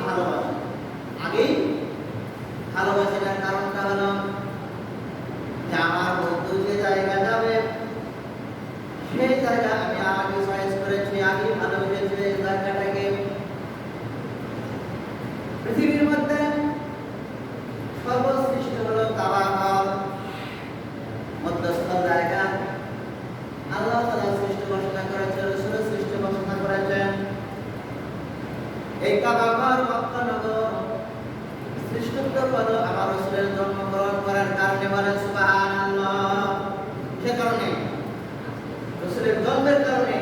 ভালোবাসি, আগেই ভালোবাসি। না কারণটা হলো যে আমার বন্ধু যে জায়গা যাবে সেই জায়গা আমি আগে চয়েস করেছি, আগে ভালোবেসেছি এই জায়গাটাকে। পৃথিবীর মধ্যে সর্বশ্রেষ্ঠ হলো কাবা ঘর, মধ্যস্থ জায়গা। আল্লাহ তাআলা সৃষ্টি ঘোষণা করেছেন, রাসূল সৃষ্টি ঘোষণা করেছেন। এই কাবা ঘর মক্কা নগর সৃষ্টিত্ব হলো আমার রাসূলের জন্মগ্রহণ করার কারণে, বলেন সুবহানাল্লাহ। সে কারণে রাসূলের জন্মের কারণে,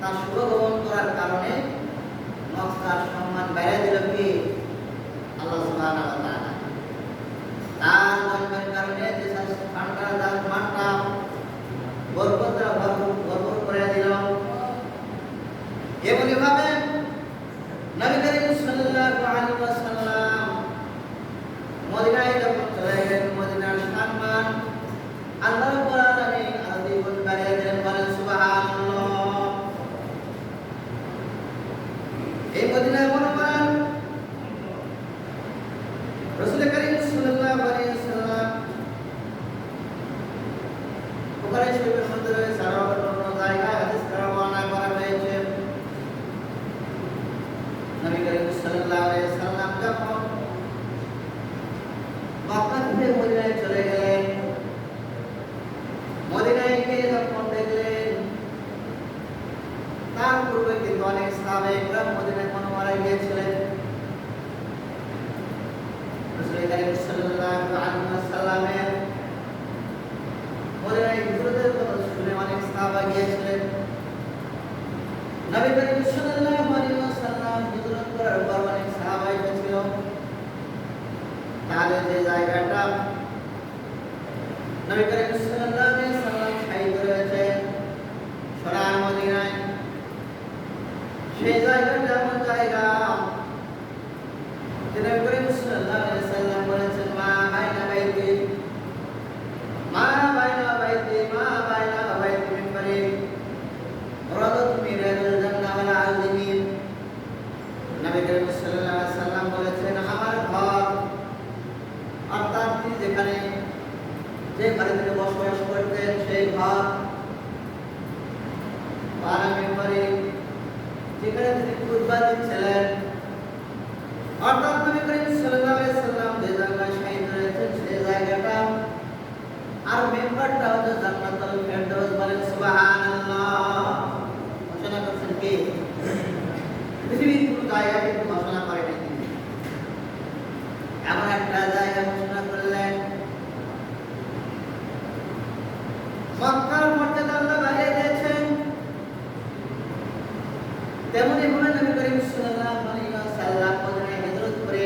তার শুভগ্রহণ করার কারণে মক্কার সম্মান বেড়ে দিল কি আল্লাহ সুবহানাহু ওয়া তাআলা। তার জন্মের কারণে যে স্থানটা, যার মানটা বরকতরা ভরপুর করে দিল। এমনি ভাবে নবী করিম সাল্লাল্লাহু আলাইহি ওয়াসাল্লাম মদিনায় যখন চলে গেলেন, মদিনার সম্মান আল্লাহ রাব্বুল আলামিন আরো দ্বিগুণ বাড়িয়ে দিলেন, বলেন সুবহানাল্লাহ। এই মদিনায় মুনাওয়ারা রাসূল করিম সাল্লাল্লাহু আলাইহি ওয়াসাল্লাম বুখারী শরীফের মধ্যে রয়েছে, আরো অন্য জায়গায় হাদিস বর্ণনা করা হয়েছে। নবী করিম সাল্লাল্লাহু আলাইহি ওয়াসাল্লাম যখন মক্কা থেকে মদিনায় চলে গেলেন, মদিনায় গিয়ে যখন দেখলেন তার পূর্বে কিন্তু অনেক সাহাবা-য়ে-কেরাম মদিনায় মুনাওয়ারায় গিয়েছিলেন। রাসূল করিম সাল্লাল্লাহু আলাইহি ওয়াসাল্লামের মদিনায় হিজরতের কথা শুনে অনেক সাহাবা গিয়েছিলেন। নবী করিম সাল্লাল্লাহু আলাইহি ওয়াসাল্লাম হিজরত করার পর অনেক সাহাবা এসেছিল। তাহলে যে জায়গাটা নবী করিম সাল্লাল্লাহু আলাইহি ওয়াসাল্লাম শাহিদ রয়েছে সোনার মদিনায়, সেই জায়গাটা এমন জায়গা যে নবী করিম সাল্লাল্লাহু আলাইহি ওয়াসাল্লাম বলেছেন, মা বাইনা বাইতি মিম্বারি রাদাত মিরাল জান্নাহ ওয়াল আযমিন। নবী করিম সাল্লাল্লাহু আলাইহি ওয়াসাল্লাম বলেছেন, আমার ঘর অর্থাৎ তিনি যেখানে যে ঘরে তিনি বসবাস করতেন সেই ঘর, আর মিম্বারি যেখানে তিনি খুতবা দিচ্ছিলেন, অর্থাৎ নবী করিম সাল্লাল্লাহু আলাইহি ওয়াসাল্লাম যে জায়গায় শাহিদ রয়েছেন সেই জায়গাটা, আর মেম্বারটা হচ্ছে জান্নাতুল ফেরদাউস, বলেন সুবহানাল্লাহ। ঘোষণা করছেন কে? পৃথিবীর কোনো জায়গা কিন্তু ঘোষণা করে নাই, এমন একটা জায়গা ঘোষণা করলেন। মক্কার মর্যাদা আল্লাহ বাড়িয়ে দিয়েছেন, তেমনি ভাবে নবী করিম সাল্লাল্লাহু আলাইহি ওয়াসাল্লাম মদিনায় হিজরত করে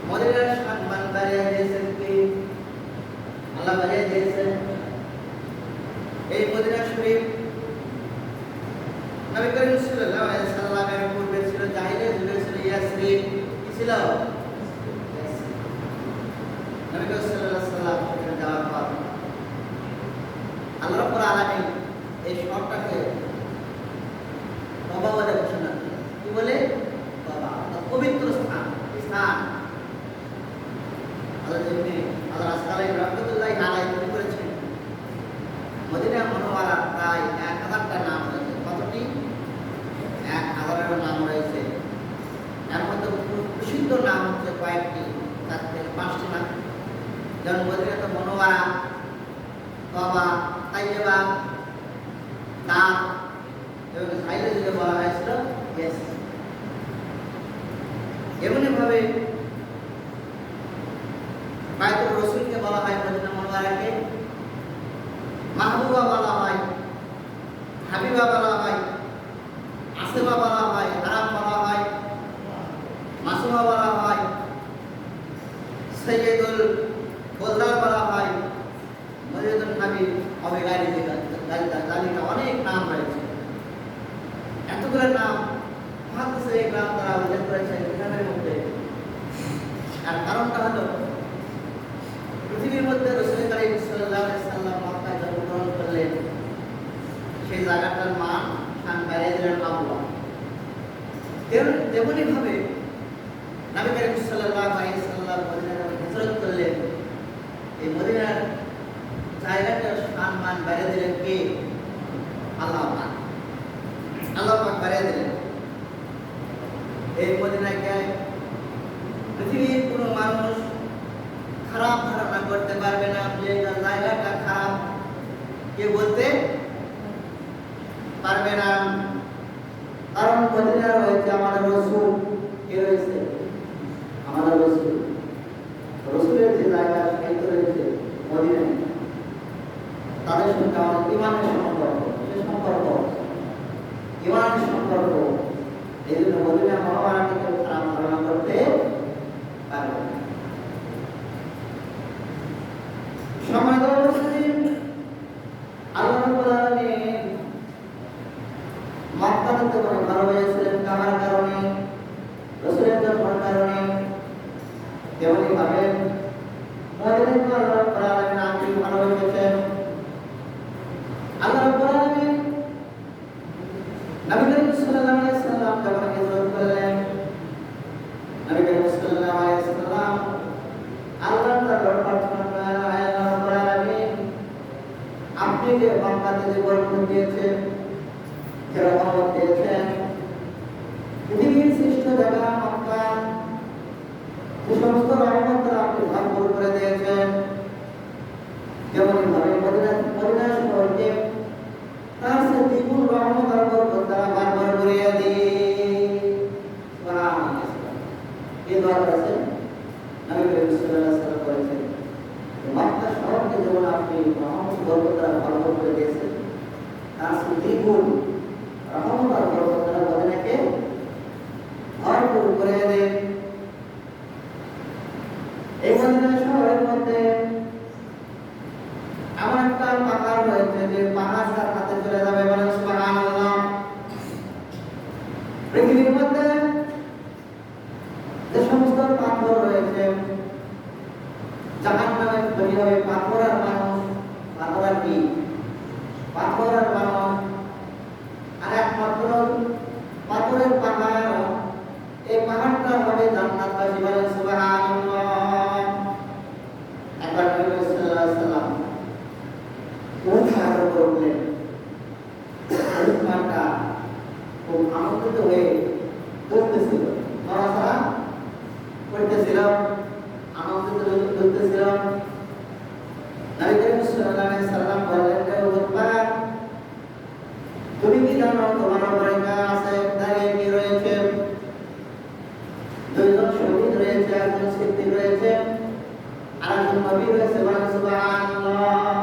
মদিনার সম্মান বাড়িয়ে দিয়েছেন কি আল্লাহ বাড়িয়ে দিয়েছেন। এই মদিনা শরীফ নবী করিম সাল্লাল্লাহু আলাইহি ওয়াসাল্লামের পূর্বে ছিল জাহিলিয়াত যুগে ছিল ইয়াসরিব। কি ছিল? নবী করিম সাল্লাল্লাহু আলাইহি ওয়াসাল্লাম সেখানে যাওয়ার পর আল্লাহ রাব্বুল আলামিন এই শহরটাকে তওবা বলে ঘোষণা করলেন। কি বলে? তওবা, পবিত্র স্থান। স্থান আল্লাহ আসকালাই রাহমাতুল্লাহি আলাইহি তৈরি করেছেন। মদিনা মুনাওয়ারা প্রায় 1000টা নাম রয়েছে। কতটি? 1000-এরও নাম রয়েছে। এর মধ্যে প্রসিদ্ধ নাম হচ্ছে কয়েকটি, 4 থেকে 5টি নাম। যেমন মদিনা মুনাওয়ারা, তওবা, তাইয়্যিবা, দার, এবং সাইলে যেটা বলা হয়েছিল ইয়াসরিব। এমনি ভাবে বায়তুর রাসূলকে বলা হয় মদিনা মুনাওয়ারাকে মাহবুবা বলা হয়, হাবিবা বলা হয়, আসিমা বলা হয়, হারাম বলা হয়, মাসুমা বলা হয়, সাইয়্যিদুল বলদার বলা হয়, মসজিদুন নবী, অবিগারি জালিকা, অনেক নাম রয়েছে। এতগুলো নাম মুহাদ্দিসে ইকরাম দ্বারা উল্লেখ করেছেন কিতাবের মধ্যে। আর কারণটা হলো পৃথিবীর মধ্যে রাসূল করিম সাল্লাল্লাহু আলাইহি ওয়াসাল্লাম মক্কায় জন্মগ্রহণ করলেন, সেই জায়গাটার মান শান বাড়িয়ে দিলেন আল্লাহ। তেমনি ভাবে নবী করিম সাল্লাল্লাহু আলাইহি সাল্লাম মদিনায় হিজরত করলেন। এই মদিনার জায়গাটার সম্মান বাড়িয়ে দিলেন কে? আল্লাহ পাক। আল্লাহ পাক বাড়িয়ে দিলেন। এই মদিনাকে পৃথিবীর কোনো মানুষ খারাপ ধারণা করতে পারবে না যে এই জায়গাটা খারাপ, কে বলতে পারবে না। কারণ মদিনা রয়েছে আমাদের রাসূল, কে রয়েছে? আমাদের রাসূল। রাসূলের যে জায়গা সেটা রয়েছে মদিনায়। তাদের সঙ্গে আমাদের ইমানের সম্পর্ক, সে সম্পর্ক ইমানের সম্পর্ক। এই জন্য মদিনা মহামারাকে কেউ খারাপ ধারণা করতে পারবে না। সম্মানিত মুসলিম, আল্লাহ রাব্বুল আলামিন মক্কাতে তোমাকে ভালোবেসেছিলেন কার কারণে? রাসূলের জন্মের কারণে। তেমনি ভাবে মদিনাকে আল্লাহ রাব্বুল আলামিন আপনি ভালোবেসেছেন। আল্লাহ রাব্বুল আলামিন নবী করিম সাল্লাল্লাহু আলাইহি সাল্লাম যখন হিজরত করলেন, নবী করিম সাল্লাল্লাহু আলাইহি সাল্লাম আল্লাহর দরবারে প্রার্থনা করলেন, হে আল্লাহ রাব্বুল আলামিন, আপনি যে মক্কাতে যে বরকত দিয়েছেন, যে রহমত দিয়েছেন, পৃথিবীর শ্রেষ্ঠ জায়গা মক্কা, যে সমস্ত রহমত আপনি ভরপুর করে দিয়েছেন, যেমন ভাবে মদিনা শহরকে তার সে দ্বিগুণ রহমত আর বরকত দ্বারা ভরপুর করিয়া দিন। সুবহানাল্লাহ। এই দোয়া করেছেন নবী করিম সাল্লাল্লাহু আলাইহি ওয়াসাল্লাম করেছেন। মক্কা শহরকে যেমন আপনি রহমত বরকত দ্বারা ভরপুর করে দিয়েছেন, তার সে দ্বিগুণ রহমত আর বরকত দ্বারা মদিনাকে ভরপুর করে দেন। এই মদিনা শহরের মধ্যে এমন একটা পাহাড় রয়েছে যে পাহাড় তার হাতে চলে যাবে, বলেন সুবহানাল্লাহ। পৃথিবীর মধ্যে যে সমস্ত পাথর রয়েছে, জাহান্নামে তৈরি হবে পাথর আর মানুষ, পাথর আর কি? পাথর আর মানুষ। আর একমাত্র পাথরের পাহাড়, এই পাহাড়টা হবে জান্নাতবাসী, বলেন সুবহানাল্লাহ। একবার নবী সাল্লাল্লাহু আলাইহি সাল্লাম কোন পাহাড় করলেন, ওই পাহাড়টা খুব আনন্দিত হয়ে ঘুরতেছিল, নড়াচড়া করতেছিল, আনন্দিত হয়ে ঘুরতেছিল। নবী করিম সাল্লাল্লাহু আলাইহি সাল্লাম বললেন, হে উম্মাহ, তুমি কি জানো তোমার উপরে কার আছে? দাঁড়িয়ে কি রয়েছে? দুইজন শহীদ রয়েছে, একজন সিদ্দিক রয়েছে, আর একজন নবী রয়েছে, বলেন সুবহানাল্লাহ।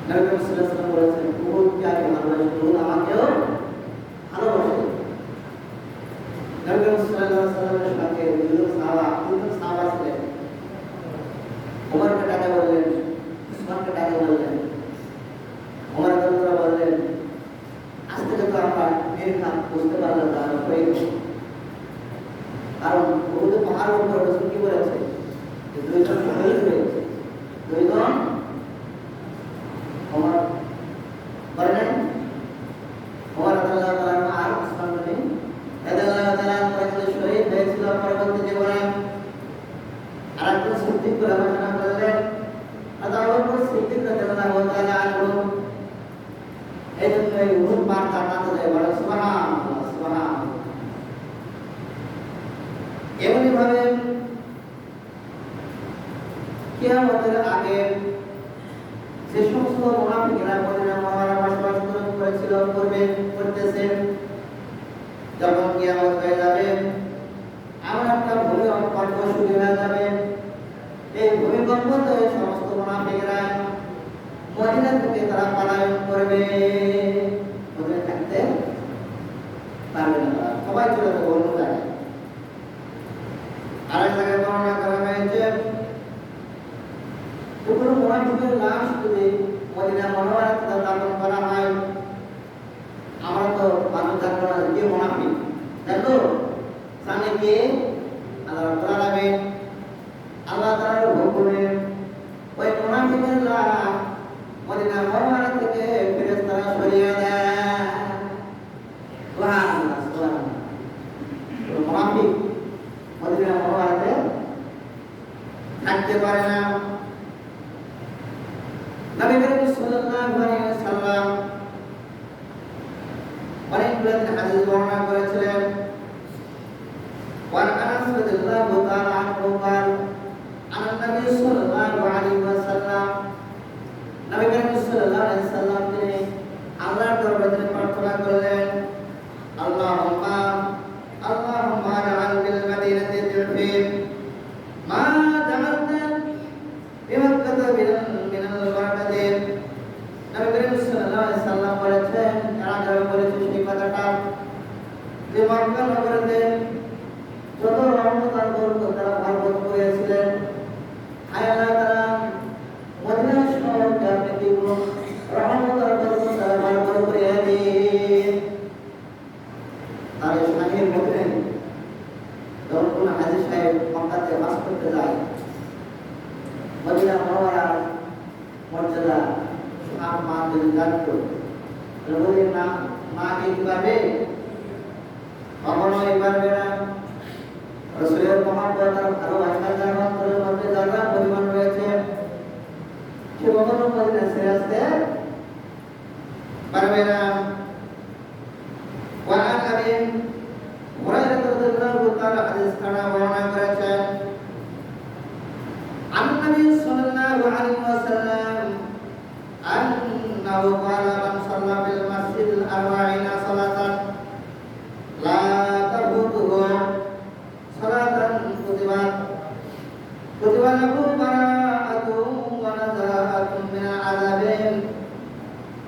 নবী করিম সাল্লাল্লাহু আলাইহি সাল্লাম বলেছেন, উহুদকে আমি ভালোবাসি, উহুদ আমাকেও ভালোবাসে। নবী করিম সাল্লাল্লাহু আলাইহি সাল্লামের সাথে দুজন সাহাবা ছিলেন। ওমরকে ডাকে বললেন, উসমানকে ডাকে বললেন। ওমর রাদিয়াল্লাহু বললেন, আজ থেকে তো আমরা নির্ঘাত বুঝতে পারলাম না শহীদ। কারণ উহুদের পাহাড়ের উপর রাসূল কি বলেছে যে দুইজন শহীদ হয়েছে, দুইজন। ওমর বলেন, ওমর রাদিয়াল্লাহু তাআলা আর উসমান রাদিয়াল্লাহু তাআলা পরবর্তী শহীদ হয়েছিল পরবর্তী জীবনে। আর একজন সিদ্দিক করে ঘোষণা করলেন, আল্লাহু আকবার, সিদ্দিক রাদিয়াল্লাহু তাআলা আনহু। এই জন্য এই উহুদ পাহাড় জান্নাতে যায়, বলেন সুবহানাল্লাহ, সুবহানাল্লাহ। এমনি ভাবে কিয়ামতের আগে যে সমস্ত মুনাফিকরা মদিনা মুনাওয়ারায় বসবাস করেছিল, করতেছে, যখন কিয়ামত হয়ে যাবে, এমন একটা ভূমিকম্প শুরু হয়ে যাবে। এই ভূমিকম্পতে সমস্ত মুনাফিকরা মদিনা থেকে তারা পলায়ন করবে, মদিনা থাকতে পারবে না, সবাই চলে যাবে অন্য জায়গায়। আরেক জায়গায় বর্ণনা করা হয়েছে, কোনো মুনাফিকের লাশ যদি মদিনা মুনাওয়ারাতে দাফন করা হয়, আমরা তো মানুষ জানবো না কে মুনাফিক, দেখো জানে কে? আল্লাহ রাব্বুল আলামিন। আল্লাহ তাআলার হুকুমে ওই মুনাফিকের লাশ মদিনা মুনাওয়ারা থেকে ফেরেশতারা সরিয়ে দেয়। সুবহানাল্লাহ, সুবহানাল্লাহ। থাকতে পারে না। নবী করিম সাল্লাল্লাহু আলাইহি ওয়াসাল্লাম অনেকগুলো হাদিস বর্ণনা করেছিলেন। وعن انس رضي الله تعالى عنه قال عن النبي صلى الله عليه وسلم নবী করিম সাল্লাল্লাহু আলাইহি ওয়াসাল্লাম তিনি আল্লাহর দরবারে প্রার্থনা করলেন, আল্লাহুম্মা আজআল বিল মাদিনাতি তিরফিন মা জাআলতা বিমাক্কাতা মিনাল বারাকাতি। নবী করিম সাল্লাল্লাহু আলাইহি ওয়াসাল্লাম বলেছেন, যারা বলেছেন সেই কথাটা যে মক্কা নগরীতে যত রহমত আর বরকত তারা ভাগ করেছিলেন, আয় আল্লাহ তাআলা মদিনা শহরকে আপনি দ্বিগুণ রহমত আর বরকত দ্বারা ভাগ করে দিন। তার শানের মধ্যে যখন কোন হাজী সাহেব মক্কাতে বাস করতে যায়, মদিনা মুনাওয়ারার মর্যাদা সুহাব মা যদি জানতো বলে না, মা কি পারবে? কখনোই পারবে না। রাসূলের মহব্বত আর ভালোবাসা যার অন্তরের মধ্যে যারা পরিমাণ রয়েছে, সে কখনো মদিনা ছেড়ে আসতে পারবে না। وعن أبي هريرة رضي الله تعالى حديث খানা বর্ণনা করেছেন, عن النبي صلى الله عليه وسلم أنه قال من صلى في المسجد 40 صلاة لا تفوته صلاة كتب له براءة ونزاهة من العذاب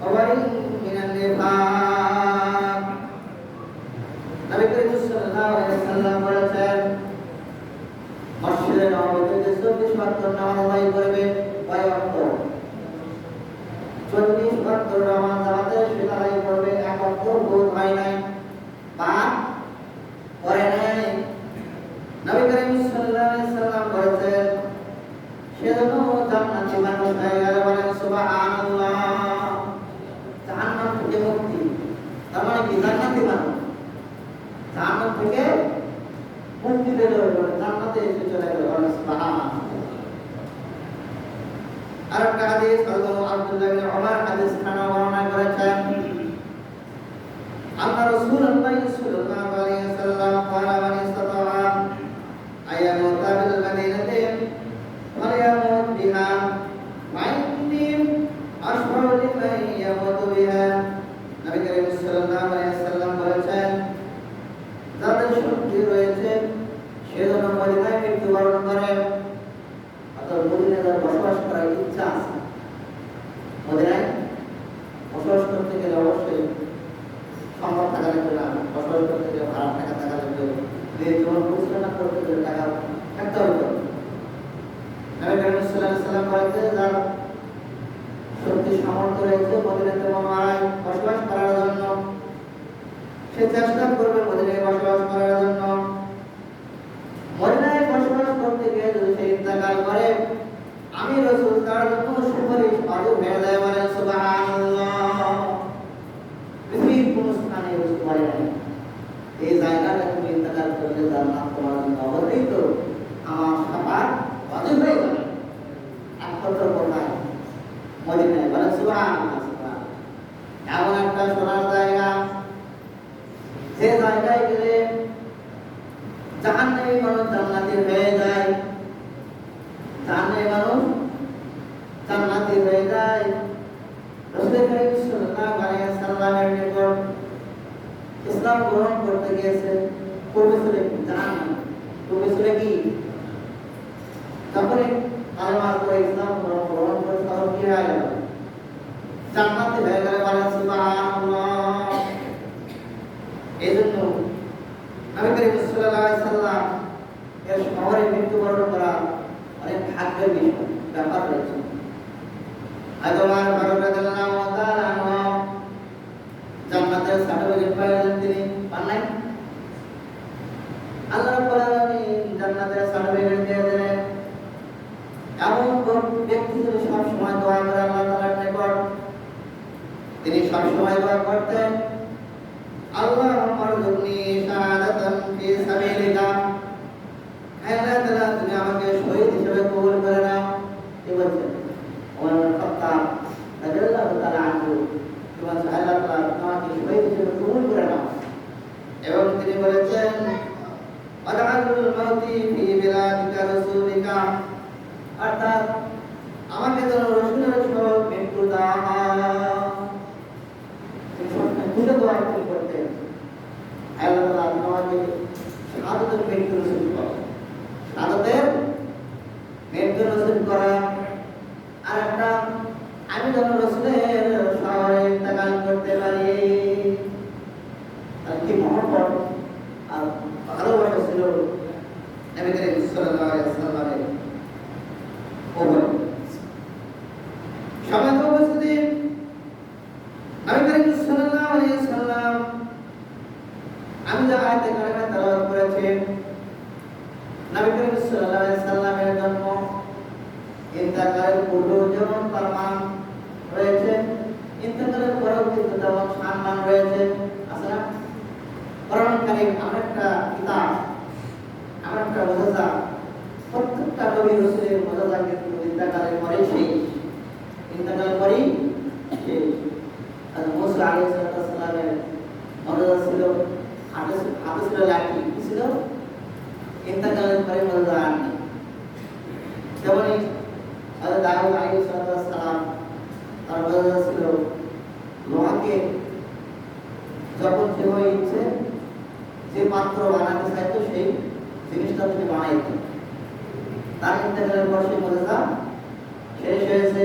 وبرء من النفاق। নবী করিম সাল্লাল্লাহু আলাইহি ওয়াসাল্লাম বলেছেন, মসজিদে নববীতে যে 40 ওয়াক্ত নামাজ আদায় করবে, কয় ওয়াক্ত? 40 ওয়াক্ত নামাজ জামাতে সে আদায় করবে, এক ওয়াক্ত ভুল হয় নাই বা করে নাই। নবী করিম সাল্লাল্লাহু আলাইহি ওয়াসাল্লাম বলেছেন, সেজন্য জান্নাতি মানুষ হয়ে গেলে বলেন সুবহানাল্লাহ। জাহান্নাম থেকে মুক্তি, তার মানে কি? জান্নাতি মানুষ জাহান্নাম থেকে মুক্তি পেল, জান্নাতে এসে চলে গেল, বলেন সুবহানাল্লাহ। আরেকটা হাদিস হযরত আব্দুল্লাহ ইবনে উমর হাদিস খানা বর্ণনা করেছেন, আল্লাহ রাসূলুল্লাহ সাল্লাল্লাহু আলাইহি ওয়াসাল্লাম قال من استطاع أن يموت بالمدينة فليموت بها وإني أشفع لمن يموت بها। নবী করিম সাল্লাল্লাহু আলাইহি ওয়াসাল্লাম বলেছেন, যাদের শক্তি রয়েছে সে যেন মদিনায় মৃত্যুবরণ করে। অর্থাৎ মদিনায় যারা বসবাস করার ইচ্ছা আছে, মদিনায় বসবাস করতে গেলে অবশ্যই সম্পদ থাকা লাগবে না, বসবাস করতে গেলে ভাড়া টাকা থাকা লাগবে, জীবন পরিচালনা করতে গেলে টাকা থাকতে হবে। নবী করিম সাল্লাল্লাহু আলাইহি ওয়াসাল্লাম বলেছেন, যার শক্তি সামর্থ্য রয়েছে মদিনাতে মুনাওয়ারায় বসবাস করার জন্য, সে চেষ্টা করবে মদিনায় বসবাস করার জন্য। মদিনায় বসবাস করতে গিয়ে যদি সে ইন্তেকাল করে, আমি রাসূল তার জন্য সুপারিশ আজও হয়ে যায়, বলেন সুবহানাল্লাহ। পৃথিবীর কোন স্থানে বসতে পারে না, এই জায়গাটা তুমি ইন্তেকাল করলে জান্নাত তোমার জন্য অবধারিত, আমার শাফাআত ওয়াজিব হয়ে যাবে। একমাত্র কোথায়? মদিনায়, বলেন সুবহানাল্লাহ। এমন একটা সোনার জায়গা, যে জায়গায় গেলে জাহান্নামী মানুষ জান্নাতি হয়ে যায়, জাহান্নামী মানুষ জান্নাতি হয়ে যায়। রাসূল করিম সাল্লাল্লাহু আলাইহি ওয়াসাল্লামের নিকট ইসলাম গ্রহণ করতে গিয়েছে, পূর্বে ছিল জাহান্নাম, পূর্বে ছিল কি? তারপরে কালেমা পড়ে ইসলাম গ্রহণ করে তখন কি হয়ে গেল? জান্নাতি হয়ে গেল, বলেন সুবহানাল্লাহ। এই জন্য নবী করিম সাল্লাল্লাহু আলাইহি ওয়াসাল্লাম এর শহরে মৃত্যুবরণ করা অনেক ভাগ্যের ব্যাপার রয়েছে। আদমার ফারুক রাদিয়াল্লাহু তাআলা আনহু জান্নাতের সার্টিফিকেট পাইলেন, তিনি পান নাই? আল্লাহ রাব্বুল আলামিন জান্নাতের সার্টিফিকেট দিয়ে দিলেন। এমন কোন ব্যক্তি যদি সব সময় দোয়া করে আল্লাহ তাআলার নিকট, তিনি সব সময় দোয়া করতেন, আল্লাহুম্মা রযুকনি শাহাদাতান ফি সাবিলিকা, হে আল্লাহ তাআলা তুমি আমাকে শহীদ হিসেবে কবুল করে এবং তিনি বলেছেন আদালুল মাউতি ফি বিলাদিকা রাসূলিকা, অর্থাৎ আমাকে যেন রাসূলের সহিত মৃত্যু দাও। তিনি দোয়া করতেন, আল্লাহ তাআলা আমাকে শাহাদাতের মৃত্যু নসিব করো, শাহাদাতের মৃত্যু নসিব করা। আর একটা, আমি যেন রাসূলের সহিত ইন্তেকাল করতে পারি। আর কি মহব্বত আর ভালোবাসা ছিল নবী করিম সাল্লাল্লাহু আলাইহি ওয়াসাল্লামের উপর। সম্মানিত উপস্থিতি, নবী করিম সাল্লাল্লাহু আলাইহি ওয়াসাল্লাম আমি যে আয়াতে কারিমা তেলাওয়াত করেছি, নবী করিম সাল্লাল্লাহু আলাইহি ওয়াসাল্লামের জন্ম ইন্তেকালের পূর্বেও যেমন তার মান রয়েছে, ইন্তেকালের পরেও কিন্তু তেমন সম্মান রয়েছে। আছে না? কোরআন কারীম এমন একটা কিতাব, এমন একটা মুজিজা, প্রত্যেকটা নবী রাসূলের মুজিজা কিন্তু ইন্তেকালের পরেই শেষ, ইন্তেকালের পরেই শেষ। আর মুসা আলাইহিস সালামের মুজিজা ছিল হাতে ছিল লাঠি, কি ছিল? ইন্তেকালের পরে মুজিজা আননি। যেমনই হযরত দাউদ আলাইহিস সালাম তার মুজিজা ছিল লোহাকে যখন যেভাবে ইচ্ছে যে পাত্র বানাতে চাইতো সেই জিনিসটা তিনি বানাইতেন। তার ইন্তেকালের পর সেই মুজিজা শেষ হয়েছে।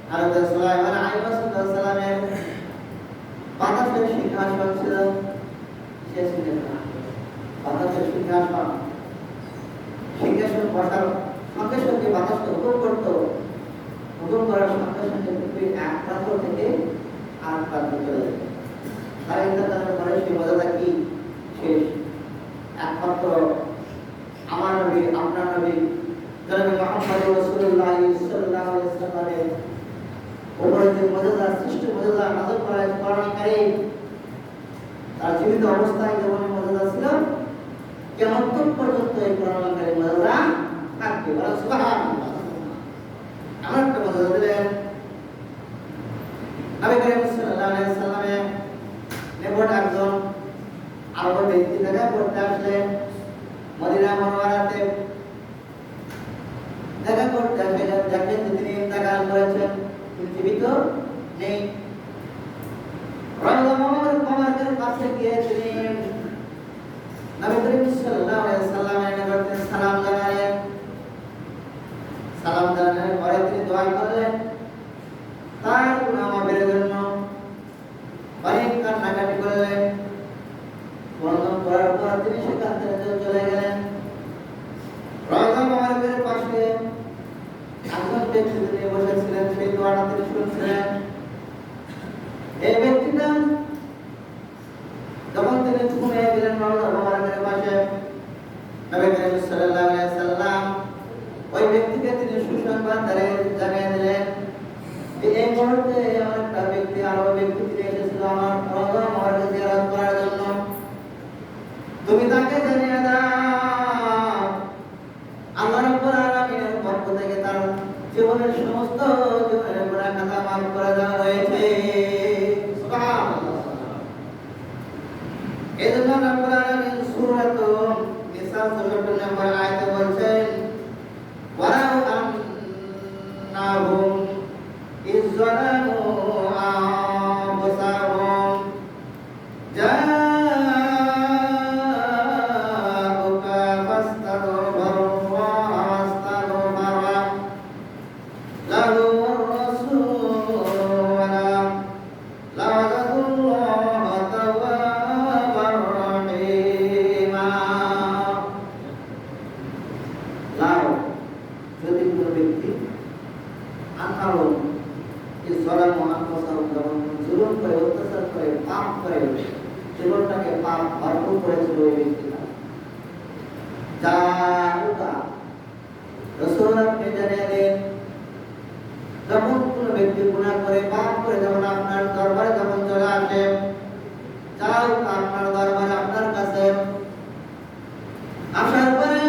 হযরত সুলাইমান আলাইহিস সালামের বাতাসের সিংহাসন ছিল, শেষ ছিল না। বাতাসের সিংহাসন, সিংহাসন বসার সঙ্গে সঙ্গে বাতাসকে হুকুম করতো, হুকুম করার সঙ্গে সঙ্গে পৃথিবীর এক প্রান্ত থেকে আর প্রান্ত চলে যেত। তার ইন্তেকালের পরে সেই মর্যাদা কি শেষ। একমাত্র আমার নবী, আপনার নবী জনাব মুহাম্মদ রাসূলুল্লাহ সাল্লাল্লাহু আলাইহি ওয়াসাল্লামের উপরে যে মর্যাদা, সৃষ্টি মর্যাদা নাযিল করা হয়েছে কোরআন কারীম, তার জীবিত অবস্থায় যেমন মর্যাদা ছিল, কিয়ামত পর্যন্ত এই কোরআন কারীম মর্যাদা থাকবে। বলা সুবহানাল্লাহ। এমন একটা মর্যাদা দিলেন নবী করিম সাল্লাল্লাহু আলাইহি ওয়াসাল্লামের নিকট একজন আরব ব্যক্তি দেখা করতে আসলেন মদিনা মুনাওয়ারাতে। দেখা করতে আসলে দেখলেন যে তিনি ইন্তেকাল করেছেন, তিনি জীবিত নেই। রাওজা মুবারকের কাছে গিয়ে তিনি নবী করিম সাল্লাল্লাহু আলাইহি ওয়াসাল্লামের নিকট সালাম জানালেন। সালাম জানানোর পরে তিনি দোয়া করলেন তার গুনাহ মাফের জন্য, অনেক কান্নাকাটি করলেন। বর্ণনা করার পর তিনি সেখান থেকে চলে গেলেন। রাওজা মুবারকের পাশে একজন ব্যক্তি তিনি বসেছিলেন, সেই দোয়াটা তিনি শুনছিলেন। এই ব্যক্তিটা যখন তিনি ঘুমিয়ে গেলেন রাওজা মুবারকের পাশে, নবী করিম সাল্লাল্লাহু আলাইহি ওয়াসাল্লাম ওই ব্যক্তিকে তিনি সুসংবাদ জানিয়ে দিলেন যে এই মুহূর্তে এমন একটা ব্যক্তি, আরব ব্যক্তি তিনি এসেছিল আমার রাওজা মুবারক জিয়ারত করার জন্য। তুমি তাকে জানিয়ে দাও আল্লাহ রাব্বুল আলামিনের পক্ষ থেকে তার জীবনের সমস্ত জীবনের গুনাহ খাতা মাফ করে দেওয়া হয়েছে। সুবহানাল্লাহ। এজন্য রাব্বুল আলামিন সূরাত নিসা 64 নম্বর আয়াতে বলছেন ওয়ালাউ আন্নাহুম ইযলামু আনফুসাহুম জাআউকা ফাস্তাগফিরুল্লাহ ওয়াস্তাগফারা লাহুমুর রাসূল লাওয়াজাদুল্লাহ তাওয়াবার রহিমা। লাও, যদি কোনো ব্যক্তি আনহারুম ইযলামু আনফুসাহুম, যখন জুলুম করে, অত্যাচার করে, পাপ করে, জীবনটাকে পাপ ভরপুর করেছিল ওই ব্যক্তিটা, জাআউকা, রাসূল আপনি জানিয়ে দেন যখন কোনো ব্যক্তি গুনাহ করে, পাপ করে যখন আপনার দরবারে যখন চলে আসে, জাআউকা আপনার দরবারে, আপনার কাছে আসার পরে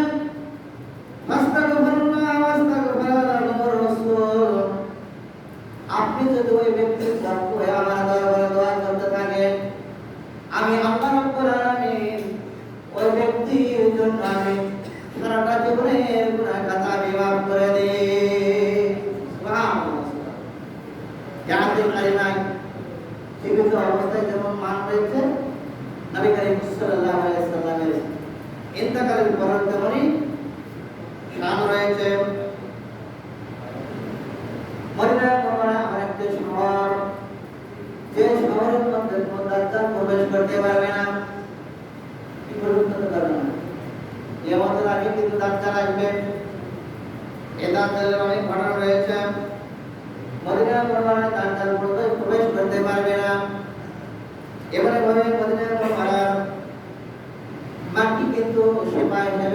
ফাস্তাগফিরুল্লাহ ওয়াস্তাগফিরা লাহুমুর রাসূল, আপনি যদি ওই ব্যক্তির পক্ষ হয়ে আমার দরবারে দোয়া করতে থাকেন, আমি আল্লাহ রাব্বুল সাল্লাল্লাহু আলাইহি সাল্লামের ইন্তেকালের পর তেমনই শান রয়েছে। মদিনা মুনাওয়ারা এমন একটি শহর, যে শহরের মধ্যে কোনো দাজ্জাল প্রবেশ করতে পারবে না, কি করতে পারবে না। কিয়ামতের আগে কিন্তু দাজ্জাল আসবে। এই দাজ্জালের অনেক ঘটনা রয়েছে। মদিনা মুনাওয়ারায় দাজ্জাল প্রবেশ করতে পারবে না। এবারে মদিনা মুনাওয়ারার মাটি কিন্তু সেপাই